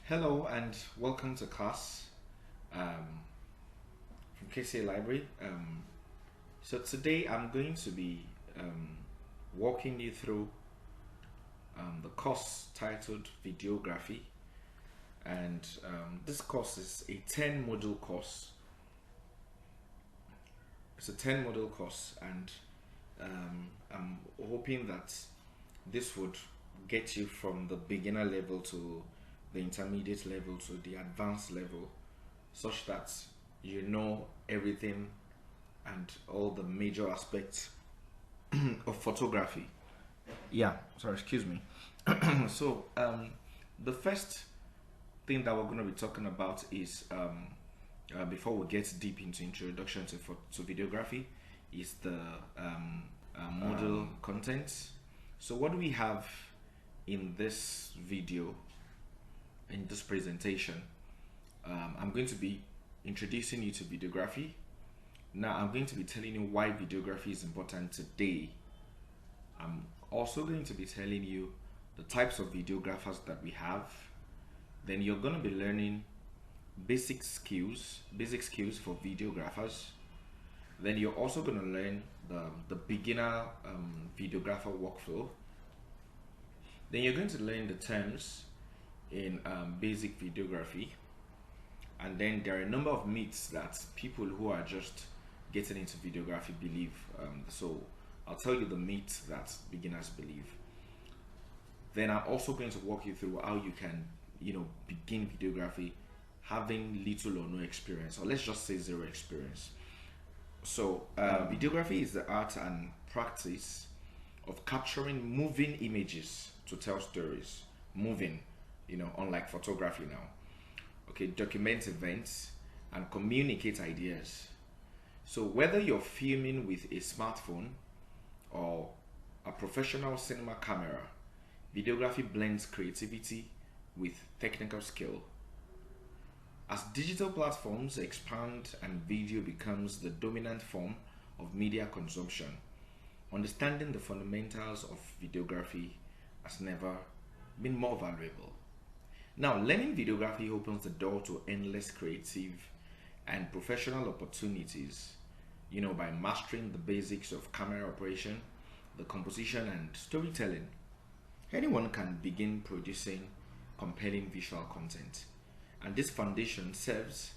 Hello and welcome to class from KCA Library. So today I'm going to be walking you through the course titled Videography, and this course is a 10 module course. It's a 10 module course, and I'm hoping that this would get you from the beginner level to the intermediate level to the advanced level, such that you know everything and all the major aspects of photography. Excuse me. So the first thing that we're going to be talking about is before we get deep into introduction to videography, is the model content. So what do we have in this video, in this presentation? I'm going to be introducing you to videography. Now I'm going to be telling you why videography is important today. I'm also going to be telling you the types of videographers that we have. Then you're going to be learning basic skills for videographers. Then you're also going to learn the beginner videographer workflow. Then you're going to learn the terms in basic videography. And then there are a number of myths that people who are just getting into videography believe. So I'll tell you the myths that beginners believe. Then I'm also going to walk you through how you can, begin videography having little or no experience, or let's just say zero experience. So videography is the art and practice of capturing moving images to tell stories. Moving, unlike photography now. Okay, document events and communicate ideas. So whether you're filming with a smartphone or a professional cinema camera, videography blends creativity with technical skill. As digital platforms expand and video becomes the dominant form of media consumption, understanding the fundamentals of videography has never been more valuable. Now, learning videography opens the door to endless creative and professional opportunities, by mastering the basics of camera operation, the composition, and storytelling. Anyone can begin producing compelling visual content, and this foundation serves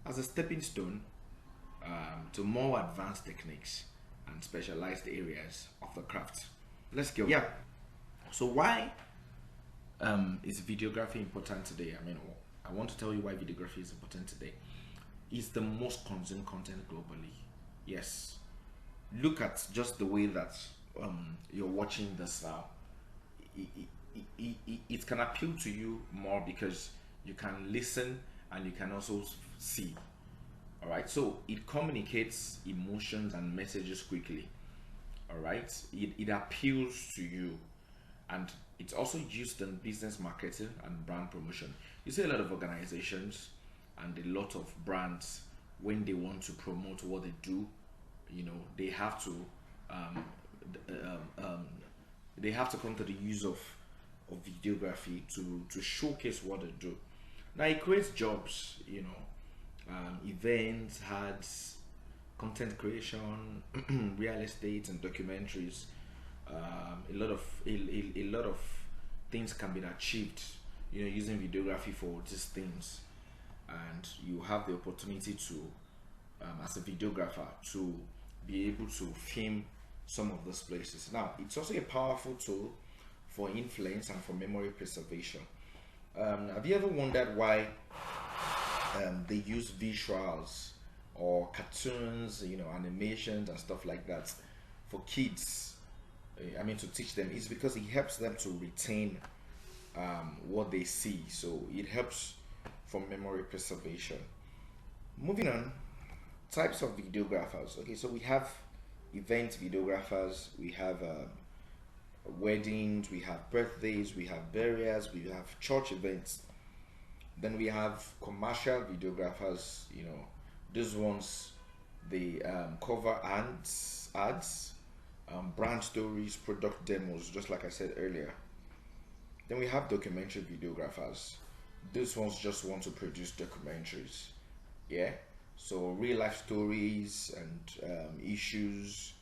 as a stepping stone to more advanced techniques and specialized areas of the craft. Let's go. So why is videography important today? I want to tell you why videography is important today. It's the most consumed content globally. Yes. Look at just the way that you're watching this now. It can appeal to you more because you can listen and you can also see. All right. So it communicates emotions and messages quickly. All right. It appeals to you, and it's also used in business marketing and brand promotion. You see a lot of organizations and a lot of brands, when they want to promote what they do, they have to come to the use of videography to showcase what they do. Now it creates jobs, events, ads, content creation, real estate, and documentaries. A lot of things can be achieved, using videography for these things, and you have the opportunity to, as a videographer, to be able to film some of those places. Now, it's also a powerful tool for influence and for memory preservation. Have you ever wondered why they use visuals or cartoons, animations and stuff like that for kids? To teach them. It's because it helps them to retain what they see. So it helps for memory preservation. Moving on, types of videographers. Okay, so we have event videographers, we have weddings, we have birthdays, we have burials, we have church events. Then we have commercial videographers. These ones, they cover ads, brand stories, product demos, just like I said earlier. Then we have documentary videographers. Those ones just want to produce documentaries. Yeah, so real life stories and issues,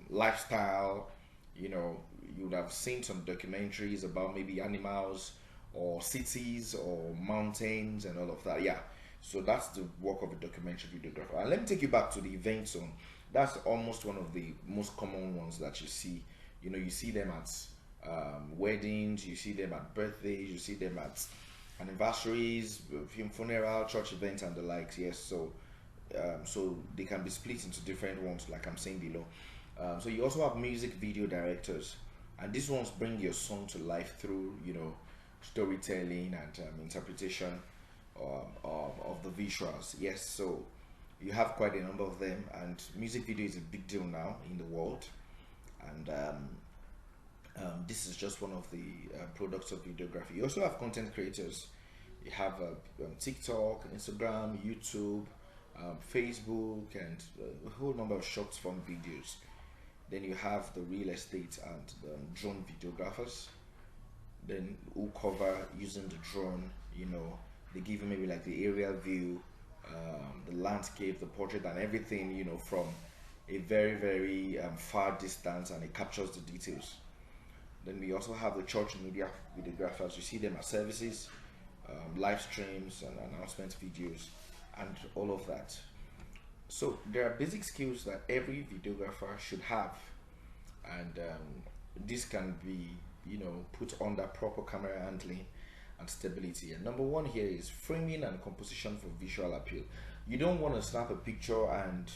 lifestyle. You know, you would have seen some documentaries about maybe animals or cities or mountains and all of that. Yeah, so that's the work of a documentary videographer. And let me take you back to the event zone. That's almost one of the most common ones that you see. You know, you see them at weddings, you see them at birthdays, you see them at anniversaries, funeral, church events, and the likes. Yes, so they can be split into different ones, like I'm saying below. So you also have music video directors, and these ones bring your song to life through, you know, storytelling and interpretation of the visuals. Yes, so you have quite a number of them, and music video is a big deal now in the world, and this is just one of the products of videography. You also have content creators. You have TikTok, Instagram, YouTube, Facebook, and a whole number of short form videos. Then you have the real estate and the drone videographers. Then who cover using the drone. You know, they give you maybe like the aerial view, the landscape, the portrait, and everything. You know, from a very far distance, and it captures the details. Then we also have the church media videographers. You see them as services, live streams, and announcement videos, and all of that. So there are basic skills that every videographer should have, and this can be, you know, put under proper camera handling and stability. And number one here is framing and composition for visual appeal. You don't want to snap a picture and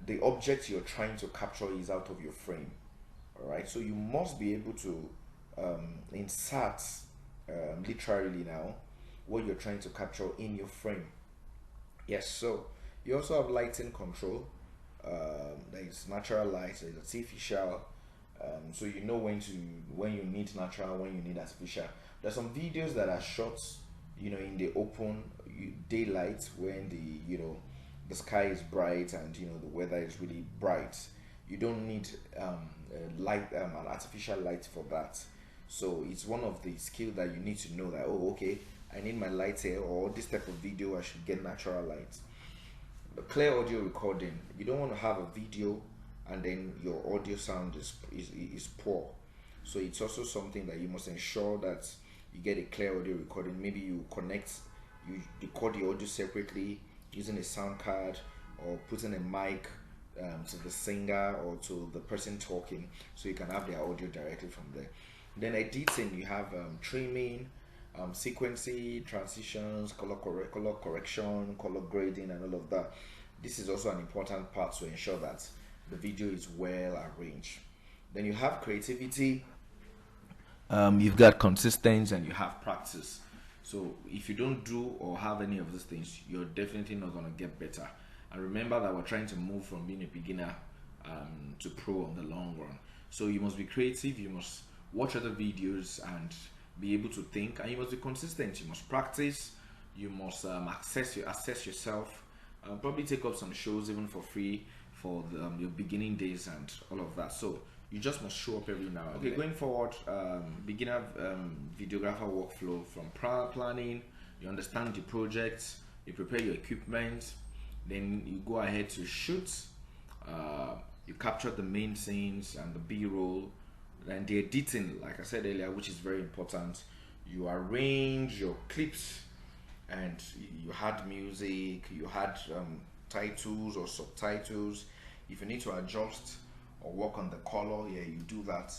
the object you're trying to capture is out of your frame. All right, so you must be able to insert literally now what you're trying to capture in your frame. Yes, so you also have lighting control. There is natural light, there is artificial. So you know when you need natural, when you need artificial. There's some videos that are shot, you know, in the open daylight when the sky is bright and you know the weather is really bright. You don't need light, an artificial light for that. So it's one of the skills that you need to know that, oh, okay, I need my light here, or this type of video I should get natural light. The clear audio recording, you don't want to have a video and then your audio sound is poor. So it's also something that you must ensure that you get a clear audio recording. Maybe you record the audio separately using a sound card, or putting a mic to the singer or to the person talking, so you can have their audio directly from there. Then editing, you have trimming, sequencing, transitions, color correction, color grading, and all of that. This is also an important part to ensure that the video is well arranged. Then you have creativity, you've got consistency, and you have practice. So if you don't do or have any of these things, you're definitely not going to get better. And remember that we're trying to move from being a beginner to pro on the long run. So you must be creative, you must watch other videos and be able to think, and you must be consistent. You must practice, you must assess yourself, probably take up some shows even for free for your beginning days and all of that. So you just must show up every now and then. Okay, going forward, beginner videographer workflow from planning. You understand the project, you prepare your equipment, then you go ahead to shoot. You capture the main scenes and the b-roll, and the editing, like I said earlier, which is very important. You arrange your clips, and you had music, you had titles or subtitles. If you need to adjust or work on the color, yeah, you do that.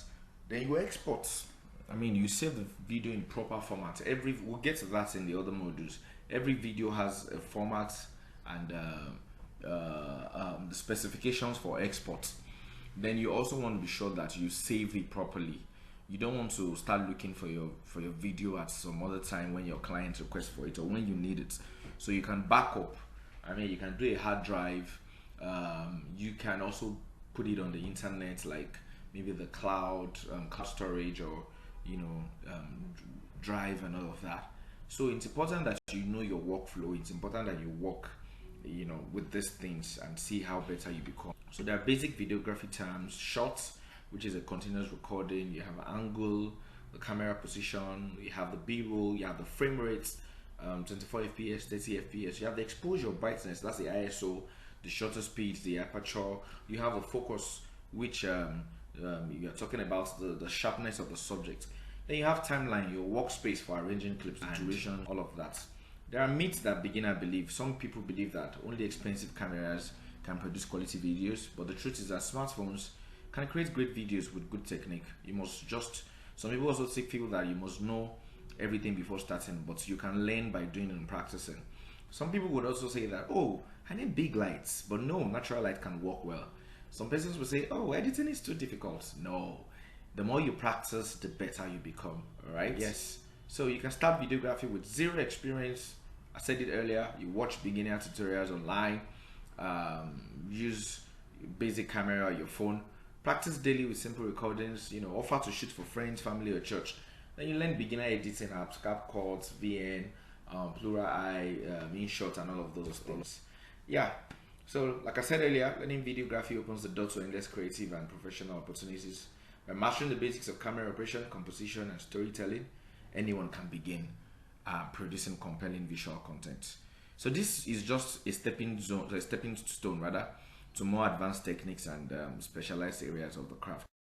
Then you export. I mean, you save the video in proper format. We'll get to that in the other modules. Every video has a format and the specifications for export. Then you also want to be sure that you save it properly. You don't want to start looking for your video at some other time when your client requests for it or when you need it. So you can back up. I mean, you can do a hard drive. You can also put it on the internet, like maybe the cloud storage, or drive and all of that. So it's important that you know your workflow. It's important that you work with these things and see how better you become. So there are basic videography terms: shots, which is a continuous recording. You have angle, the camera position, you have the B-roll, you have the frame rates, 24 fps, 30 fps, you have the exposure brightness, that's the ISO, the shutter speed, the aperture, you have the focus, which you are talking about the sharpness of the subject. Then you have timeline, your workspace for arranging clips, the duration, all of that. There are myths that beginner believe. Some people believe that only expensive cameras can produce quality videos, but the truth is that smartphones can create great videos with good technique. You must just, some people also feel that you must know everything before starting, but you can learn by doing and practicing. Some people would also say that, oh, I need big lights, but no, natural light can work well. Some persons will say, oh, editing is too difficult. No, the more you practice, the better you become, right? Yes. So you can start videography with zero experience. I said it earlier, you watch beginner tutorials online, use basic camera or your phone, practice daily with simple recordings, offer to shoot for friends, family, or church. Then you learn beginner editing apps, CapCut, VN, Plural-I, InShot, and all of those things. Yeah. So, like I said earlier, learning videography opens the door to endless creative and professional opportunities. By mastering the basics of camera operation, composition, and storytelling, anyone can begin producing compelling visual content. So this is just a stepping stone, rather, to more advanced techniques and specialized areas of the craft.